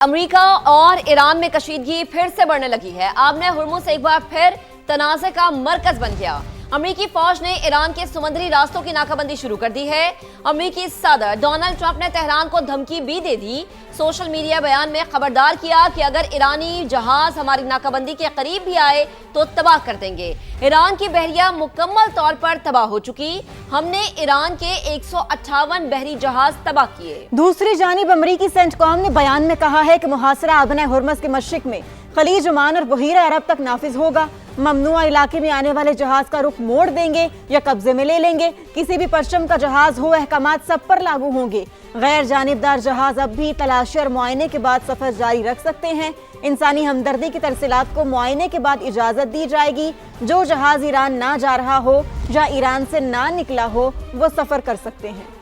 امریکہ اور ایران میں کشیدگی پھر سے بڑھنے لگی ہے۔ آبِ ہرمز ایک بار پھر تنازع کا مرکز بن گیا۔ امریکی فوج نے ایران کے سمندری راستوں کی ناکہ بندی شروع کر دی ہے۔ امریکی صدر ڈونلڈ ٹرمپ نے تہران کو دھمکی بھی دے دی۔ سوشل میڈیا بیان میں خبردار کیا کہ اگر ایرانی جہاز ہماری ناکہ بندی کے قریب بھی آئے تو تباہ کر دیں گے۔ ایران کی بحریہ مکمل طور پر تباہ ہو چکی۔ ہم نے ایران کے 158 بحری جہاز تباہ کیے۔ دوسری جانب امریکی سینٹ کام نے بیان میں کہا ہے کہ محاصرہ آبِ ہرمز کے مشرق میں خلیج عمان اور بحیرہ عرب تک نافذ ہوگا۔ ممنوعہ علاقے میں آنے والے جہاز کا رخ موڑ دیں گے یا قبضے میں لے لیں گے۔ کسی بھی پرچم کا جہاز ہو، احکامات سب پر لاگو ہوں گے۔ غیر جانبدار جہاز اب بھی تلاشی اور معائنے کے بعد سفر جاری رکھ سکتے ہیں۔ انسانی ہمدردی کی ترسیلات کو معائنے کے بعد اجازت دی جائے گی۔ جو جہاز ایران نہ جا رہا ہو یا ایران سے نہ نکلا ہو وہ سفر کر سکتے ہیں۔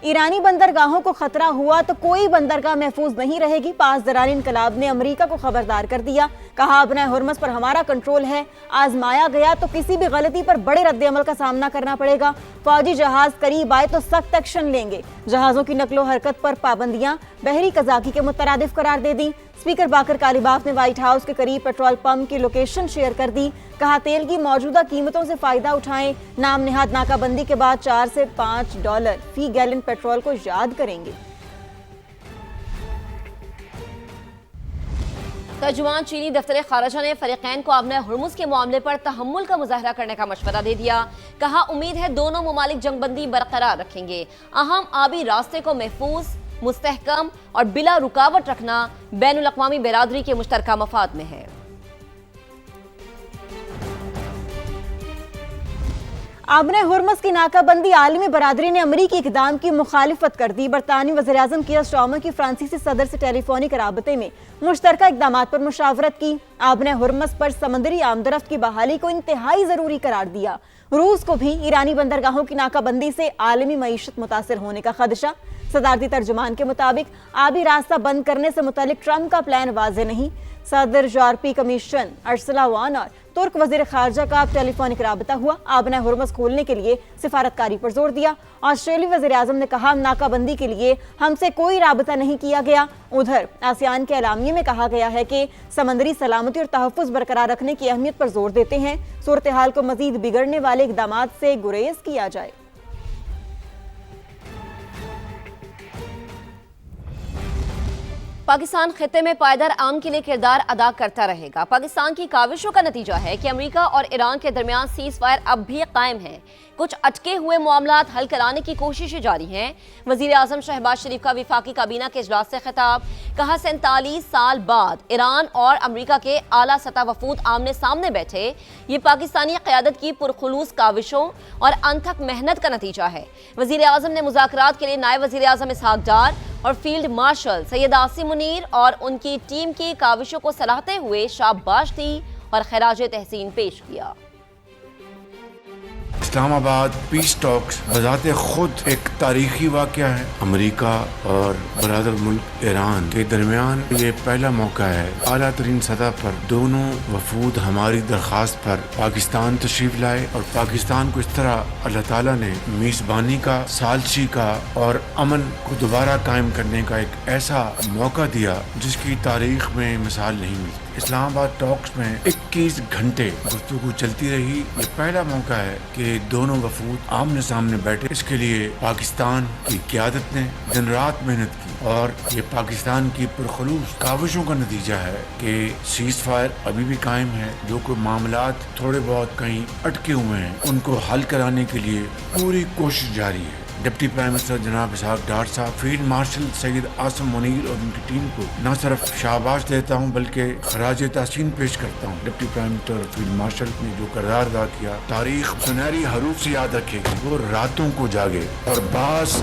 ایرانی بندرگاہوں کو خطرہ ہوا تو کوئی بندرگاہ محفوظ نہیں رہے گی۔ پاسداران انقلاب نے امریکہ کو خبردار کر دیا۔ کہا آبِ ہرمز پر ہمارا کنٹرول ہے، آزمایا گیا تو کسی بھی غلطی پر بڑے رد عمل کا سامنا کرنا پڑے گا۔ فوجی جہاز قریب آئے تو سخت ایکشن لیں گے۔ جہازوں کی نقل و حرکت پر پابندیاں بحری قزاقی کے مترادف قرار دے دی۔ اسپیکر باقر کالیباف نے وائٹ ہاؤس کے قریب پیٹرول پمپ کی لوکیشن شیئر کر دی۔ کہا تیل کی موجودہ قیمتوں سے فائدہ اٹھائیں۔ نام نہاد ناکہ بندی کے بعد $4 سے $5 فی گیلن پیٹرول کو یاد کریں گے۔ ترجمان چینی دفتر خارجہ نے فریقین کو آبِ ہرمز کے معاملے پر تحمل کا مظاہرہ کرنے کا مشورہ دے دیا۔ کہا امید ہے دونوں ممالک جنگ بندی برقرار رکھیں گے۔ اہم آبی راستے کو محفوظ، مستحکم اور بلا رکاوٹ رکھنا بین الاقوامی برادری کے مشترکہ مفاد میں ہے۔ آبِ ہرمز کی ناکہ بندی عالمی برادری نے امریکی اقدام کی مخالفت کر دی۔ برطانوی وزیراعظم کیئر سٹارمر کی فرانسیسی صدر سے ٹیلی فونک رابطے میں مشترکہ اقدامات پر مشاورت کی۔ آبِ ہرمز پر سمندری آمدرفت کی بحالی کو انتہائی ضروری قرار دیا۔ روس کو بھی ایرانی بندرگاہوں کی ناکہ بندی سے عالمی معیشت متاثر ہونے کا خدشہ۔ صدارتی ترجمان کے مطابق آبی راستہ بند کرنے سے متعلق ٹرمپ کا پلان واضح نہیں۔ صدر یورپی کمیشن ارسلہ وان اور ترک وزیر خارجہ کا ٹیلی فونک رابطہ ہوا۔ آبِ ہرمز کھولنے کے لیے سفارتکاری پر زور دیا۔ آسٹریلوی وزیر اعظم نے کہا ناکہ بندی کے لیے ہم سے کوئی رابطہ نہیں کیا گیا۔ ادھر آسیان کے اعلامیے میں کہا گیا ہے کہ سمندری سلامتی اور تحفظ برقرار رکھنے کی اہمیت پر زور دیتے ہیں۔ صورتحال کو مزید بگڑنے والے اقدامات سے گریز کیا جائے۔ پاکستان خطے میں پائیدار امن کے لیے کردار ادا کرتا رہے گا۔ پاکستان کی کاوشوں کا نتیجہ ہے کہ امریکہ اور ایران کے درمیان سیز فائر اب بھی قائم ہے۔ کچھ اٹکے ہوئے معاملات حل کرانے کی کوششیں جاری ہیں۔ وزیر اعظم شہباز شریف کا وفاقی کابینہ کے اجلاس سے خطاب۔ کہا 47 سال بعد ایران اور امریکہ کے اعلیٰ سطح وفود آمنے سامنے بیٹھے۔ یہ پاکستانی قیادت کی پرخلوص کاوشوں اور انتھک محنت کا نتیجہ ہے۔ وزیر اعظم نے مذاکرات کے لیے نائب وزیر اعظم اسحاق ڈار اور فیلڈ مارشل سید عاصم منیر اور ان کی ٹیم کی کاوشوں کو سراہتے ہوئے شاباش دی اور خراج تحسین پیش کیا۔ اسلام آباد پیس ٹاکس بذات خود ایک تاریخی واقعہ ہے۔ امریکہ اور برادر ملک ایران کے درمیان یہ پہلا موقع ہے۔ اعلیٰ ترین سطح پر دونوں وفود ہماری درخواست پر پاکستان تشریف لائے اور پاکستان کو اس طرح اللہ تعالیٰ نے میزبانی کا، ثالثی کا اور امن کو دوبارہ قائم کرنے کا ایک ایسا موقع دیا جس کی تاریخ میں مثال نہیں ملتی۔ اسلام آباد ٹاکس میں 21 گھنٹے گفتگو چلتی رہی۔ یہ پہلا موقع ہے کہ دونوں وفود آمنے سامنے بیٹھے۔ اس کے لیے پاکستان کی قیادت نے دن رات محنت کی اور یہ پاکستان کی پرخلوص کاوشوں کا نتیجہ ہے کہ سیز فائر ابھی بھی قائم ہے۔ جو کوئی معاملات تھوڑے بہت کہیں اٹکے ہوئے ہیں ان کو حل کرانے کے لیے پوری کوشش جاری ہے۔ ڈپٹی پرائم منسٹر جناب اسحاق ڈار صاحب، فیلڈ مارشل سید عاصم منیر اور ان کی ٹیم کو نہ صرف شاباش دیتا ہوں بلکہ خراج تحسین پیش کرتا ہوں۔ ڈپٹی پرائم منسٹر اور فیلڈ مارشل نے جو کردار ادا کیا تاریخ سنہری حروف سے یاد رکھے گی۔ وہ راتوں کو جاگے اور بعض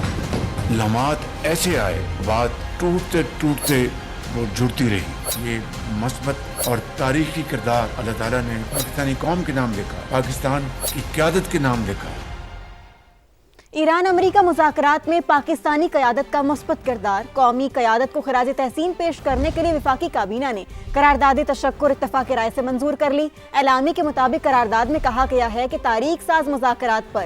لمحات ایسے آئے، بات ٹوٹتے ٹوٹتے وہ جڑتی رہی۔ یہ مثبت اور تاریخی کردار اللہ تعالیٰ نے پاکستانی قوم کے نام لکھا، پاکستان کی قیادت کے نام لکھا۔ ایران امریکہ مذاکرات میں پاکستانی قیادت کا مثبت کردار۔ قومی قیادت کو خراج تحسین پیش کرنے کے لیے وفاقی کابینہ نے قرارداد تشکر اتفاق رائے سے منظور کر لی۔ اعلامیے کے مطابق قرارداد میں کہا گیا ہے کہ تاریخ ساز مذاکرات پر